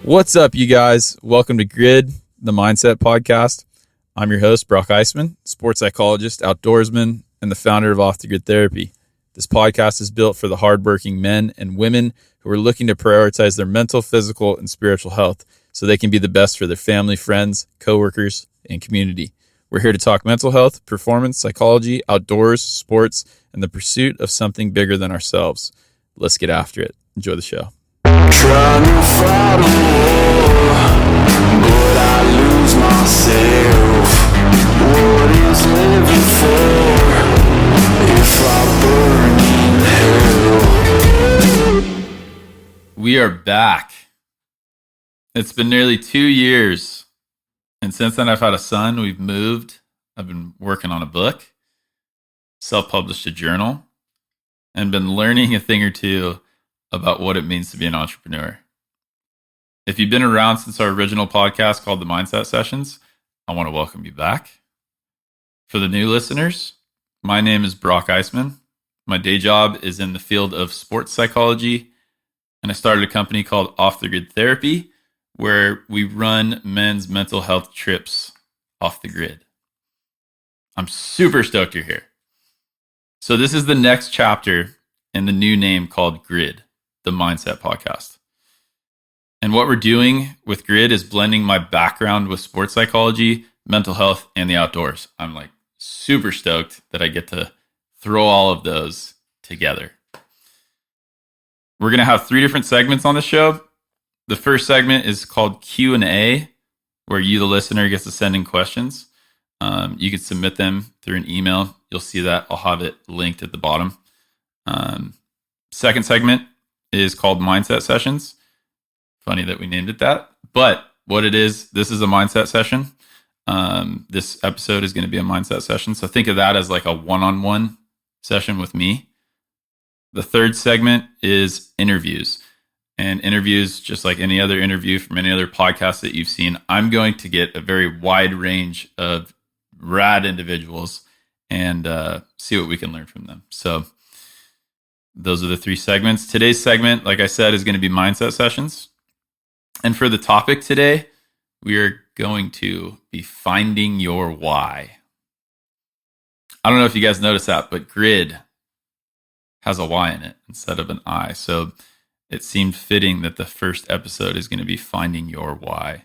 What's up, you guys? Welcome to GRYD, the Mindset Podcast. I'm your host, Brock Eissman, sports psychologist, outdoorsman, and the founder of Off the Grid Therapy. This podcast is built for the hardworking men and women who are looking to prioritize their mental, physical, and spiritual health so they can be the best for their family, friends, coworkers, and community. We're here to talk mental health, performance, psychology, outdoors, sports, and the pursuit of something bigger than ourselves. Let's get after it. Enjoy the show. Trying to fight a war, but I lose myself. What is living for if I burn in hell? We are back. It's been nearly 2 years, and since then I've had a son. We've moved. I've been working on a book, self-published a journal, and been learning a thing or two about what it means to be an entrepreneur. If you've been around since our original podcast called The Mindset Sessions, I want to welcome you back. For the new listeners, my name is Brock Eissman. My day job is in the field of sports psychology, and I started a company called Off the Grid Therapy, where we run men's mental health trips off the grid. I'm super stoked you're here. So this is the next chapter in the new name called GRYD, the Mindset Podcast. And what we're doing with GRYD is blending my background with sports psychology, mental health, and the outdoors. I'm like super stoked that I get to throw all of those together. We're going to have 3 different segments on the show. The first segment is called Q&A, where you, the listener, gets to send in questions. You can submit them through an email. You'll see that. I'll have it linked at the bottom. Second segment is called Mindset Sessions. Funny that we named it that. But what it is, this is a mindset session. This episode is going to be a mindset session. So think of that as like a one-on-one session with me. The third segment is interviews. And interviews, just like any other interview from any other podcast that you've seen, I'm going to get a very wide range of rad individuals and see what we can learn from them. So those are the 3 segments. Today's segment, like I said, is going to be mindset sessions. And for the topic today, we are going to be finding your why. I don't know if you guys noticed that, but GRYD has a Y in it instead of an I. So it seemed fitting that the first episode is going to be finding your why.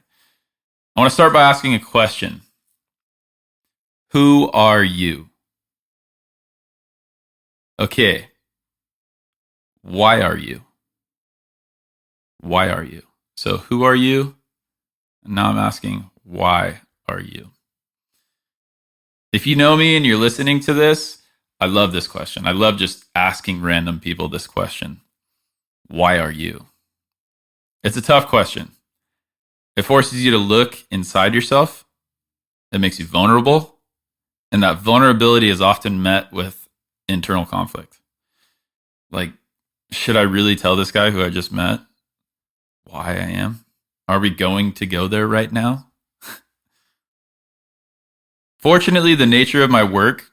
I want to start by asking a question. Who are you? Okay. Why are you? Why are you? So who are you? And now I'm asking, why are you? If you know me and you're listening to this, I love this question. I love just asking random people this question. Why are you? It's a tough question. It forces you to look inside yourself. It makes you vulnerable. And that vulnerability is often met with internal conflict. Like, should I really tell this guy who I just met why I am? Are we going to go there right now? Fortunately, the nature of my work,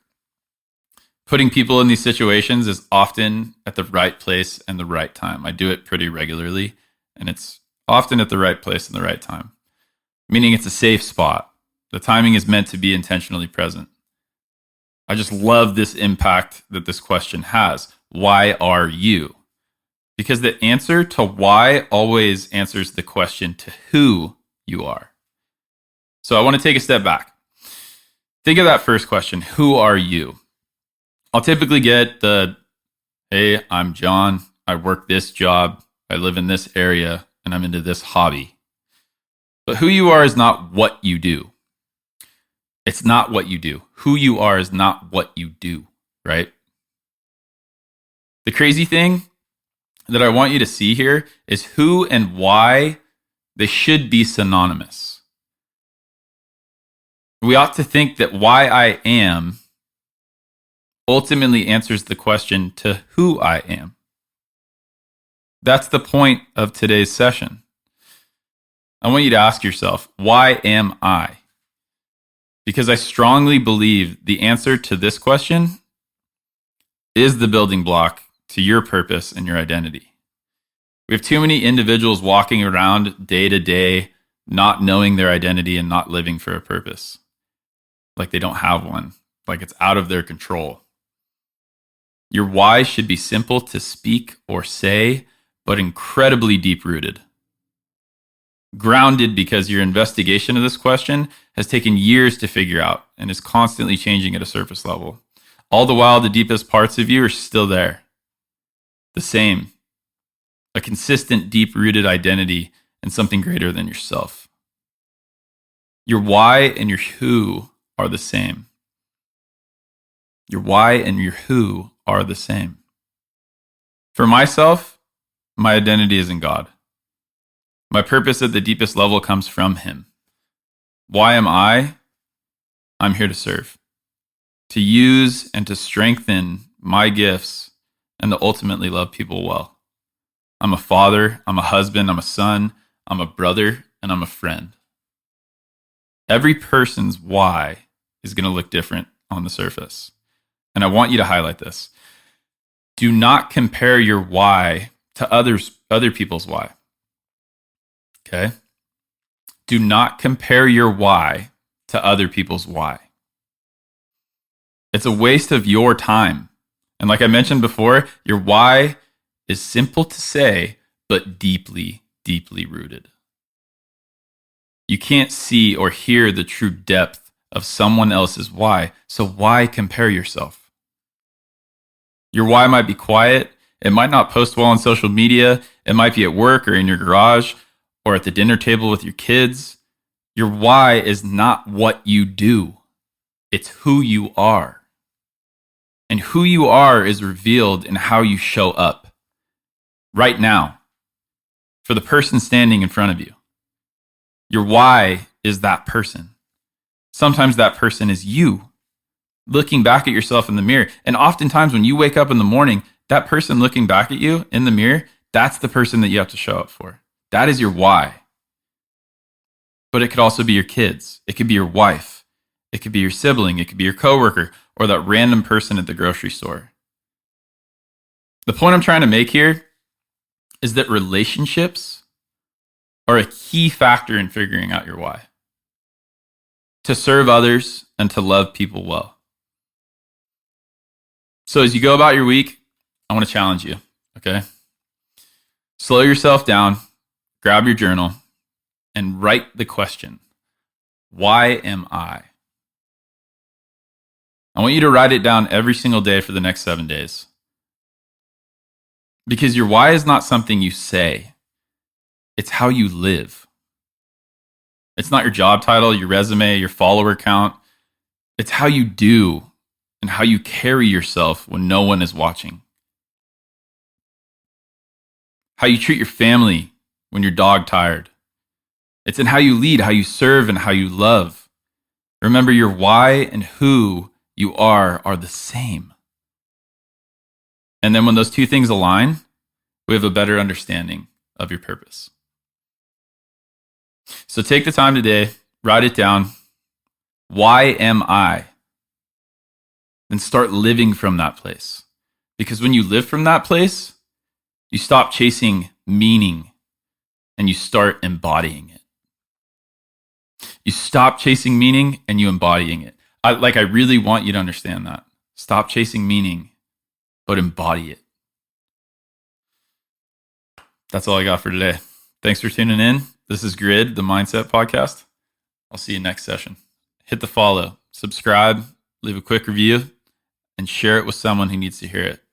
putting people in these situations, is often at the right place and the right time. I do it pretty regularly, and it's often at the right place and the right time, meaning it's a safe spot. The timing is meant to be intentionally present. I just love this impact that this question has. Why are you? Because the answer to why always answers the question to who you are. So I want to take a step back. Think of that first question. Who are you? I'll typically get the, hey, I'm John. I work this job. I live in this area and I'm into this hobby. But who you are is not what you do. It's not what you do. Who you are is not what you do, right? The crazy thing that I want you to see here is who and why they should be synonymous. We ought to think that why I am ultimately answers the question to who I am. That's the point of today's session. I want you to ask yourself, why am I? Because I strongly believe the answer to this question is the building block to your purpose and your identity. We have too many individuals walking around day to day, not knowing their identity and not living for a purpose. Like they don't have one, like it's out of their control. Your why should be simple to speak or say, but incredibly deep rooted. Grounded because your investigation of this question has taken years to figure out and is constantly changing at a surface level. All the while, the deepest parts of you are still there. The same. A consistent, deep-rooted identity in something greater than yourself. Your why and your who are the same. Your why and your who are the same. For myself, my identity is in God. My purpose at the deepest level comes from Him. Why am I? I'm here to serve, to use and to strengthen my gifts, and to ultimately love people well. I'm a father, I'm a husband, I'm a son, I'm a brother, and I'm a friend. Every person's why is going to look different on the surface. And I want you to highlight this. Do not compare your why to other people's why. Okay? Do not compare your why to other people's why. It's a waste of your time. And like I mentioned before, your why is simple to say, but deeply, deeply rooted. You can't see or hear the true depth of someone else's why, so why compare yourself? Your why might be quiet. It might not post well on social media. It might be at work or in your garage or at the dinner table with your kids. Your why is not what you do. It's who you are. And who you are is revealed in how you show up right now for the person standing in front of you. Your why is that person. Sometimes that person is you looking back at yourself in the mirror. And oftentimes when you wake up in the morning, that person looking back at you in the mirror, that's the person that you have to show up for. That is your why. But it could also be your kids. It could be your wife. It could be your sibling. It could be your coworker or that random person at the grocery store. The point I'm trying to make here is that relationships are a key factor in figuring out your why. To serve others and to love people well. So as you go about your week, I want to challenge you, okay? Slow yourself down, grab your journal, and write the question, why am I? I want you to write it down every single day for the next 7 days. Because your why is not something you say. It's how you live. It's not your job title, your resume, your follower count. It's how you do and how you carry yourself when no one is watching. How you treat your family when you're dog tired. It's in how you lead, how you serve, and how you love. Remember, your why and who you are the same. And then when those two things align, we have a better understanding of your purpose. So take the time today, write it down. Why am I? And start living from that place. Because when you live from that place, you stop chasing meaning and you start embodying it. You stop chasing meaning and you embodying it. I really want you to understand that. Stop chasing meaning, but embody it. That's all I got for today. Thanks for tuning in. This is GRYD, the Mindset Podcast. I'll see you next session. Hit the follow, subscribe, leave a quick review, and share it with someone who needs to hear it.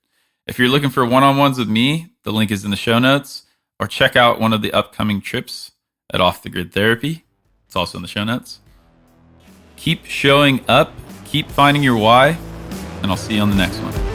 If you're looking for one-on-ones with me, the link is in the show notes, or check out one of the upcoming trips at Off the Grid Therapy. It's also in the show notes. Keep showing up, keep finding your why, and I'll see you on the next one.